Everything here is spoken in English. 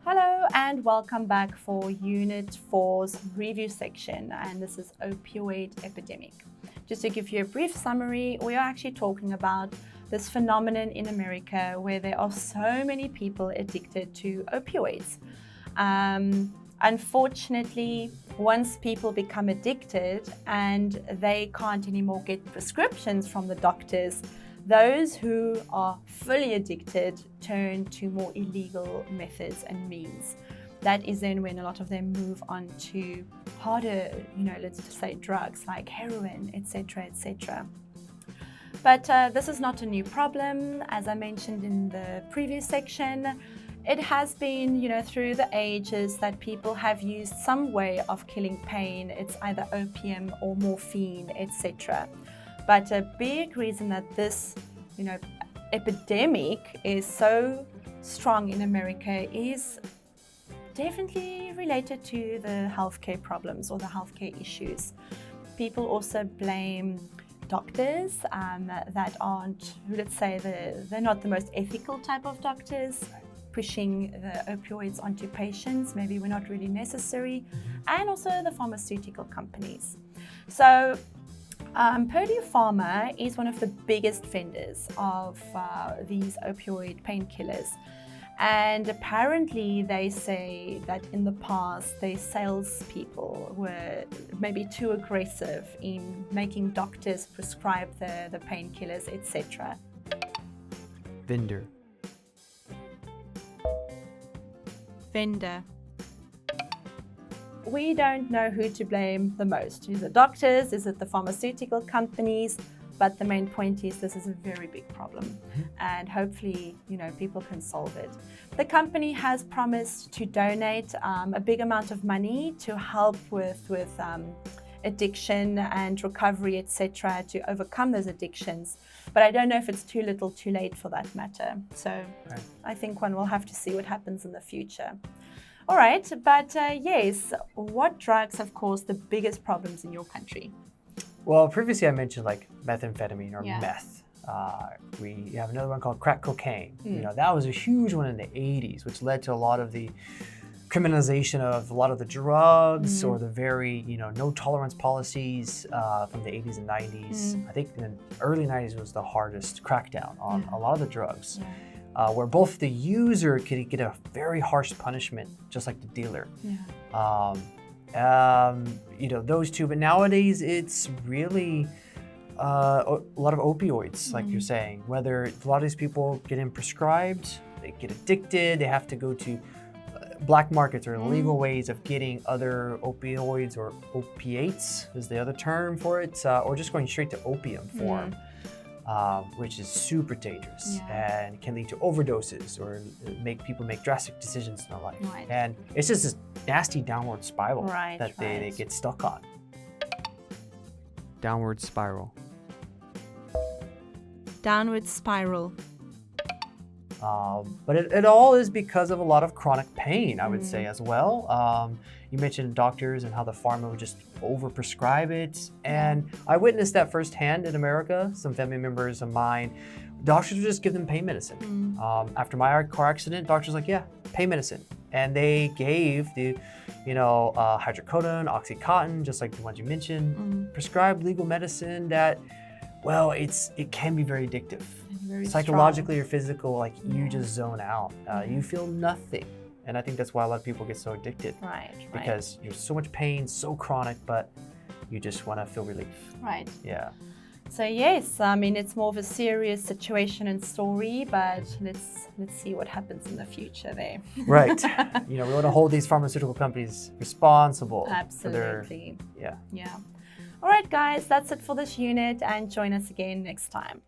Hello and welcome back for Unit 4's review section, and this is Opioid Epidemic. Just to give you a brief summary, we are actually talking about this phenomenon in America where there are so many people addicted to opioids. Unfortunately, once people become addicted and they can't anymore get prescriptions from the doctors, those who are fully addicted turn to more illegal methods and means. That is then when a lot of them move on to harder, let's just say drugs like heroin, etc., etc. But this is not a new problem. As I mentioned in the previous section, it has been, through the ages that people have used some way of killing pain. It's either opium or morphine, etc. But a big reason that this, epidemic is so strong in America is definitely related to the healthcare problems or the healthcare issues. People also blame doctors that aren't, let's say, they're not the most ethical type of doctors, pushing the opioids onto patients, maybe were not really necessary, and also the pharmaceutical companies. So Purdue Pharma is one of the biggest vendors of these opioid painkillers. And apparently they say that in the past, their salespeople were maybe too aggressive in making doctors prescribe the painkillers, etc. Vendor. Vendor. We don't know who to blame the most. Is it doctors? Is it the pharmaceutical companies? But the main point is this is a very big problem, and hopefully, people can solve it. The company has promised to donate a big amount of money to help with addiction and recovery, etc., to overcome those addictions. But I don't know if it's too little, too late for that matter. So I think one will have to see what happens in the future. All right, but yes, what drugs have caused the biggest problems in your country? Well, previously I mentioned like methamphetamine or meth. We have another one called crack cocaine. That was a huge one in the 80s, which led to a lot of the criminalization of a lot of the drugs or the very, no tolerance policies from the 80s and 90s. I think in the early 90s was the hardest crackdown on a lot of the drugs. Where both the user could get a very harsh punishment, just like the dealer. Those two. But nowadays, it's really a lot of opioids, like you're saying. Whether a lot of these people get in prescribed, they get addicted, they have to go to black markets or illegal ways of getting other opioids, or opiates is the other term for it, or just going straight to opium form. Which is super dangerous and can lead to overdoses or make people make drastic decisions in their life. And it's just this nasty downward spiral that they get stuck on. Downward spiral. Downward spiral. But it all is because of a lot of chronic pain, I would say, as well. You mentioned doctors and how the pharma would just overprescribe it. And I witnessed that firsthand in America. Some family members of mine, doctors would just give them pain medicine. After my car accident, doctors were like, yeah, pain medicine. And they gave the, hydrocodone, Oxycontin, just like the ones you mentioned, prescribed legal medicine that, well, it can be very addictive. Very psychologically strong. or physical, you just zone out. You feel nothing. And I think that's why a lot of people get so addicted. Because you're so much pain, so chronic, but you just want to feel relief. Yeah. So yes, it's more of a serious situation and story, but let's see what happens in the future there. Right. We want to hold these pharmaceutical companies responsible. Absolutely. For their, All right, guys, that's it for this unit, and join us again next time.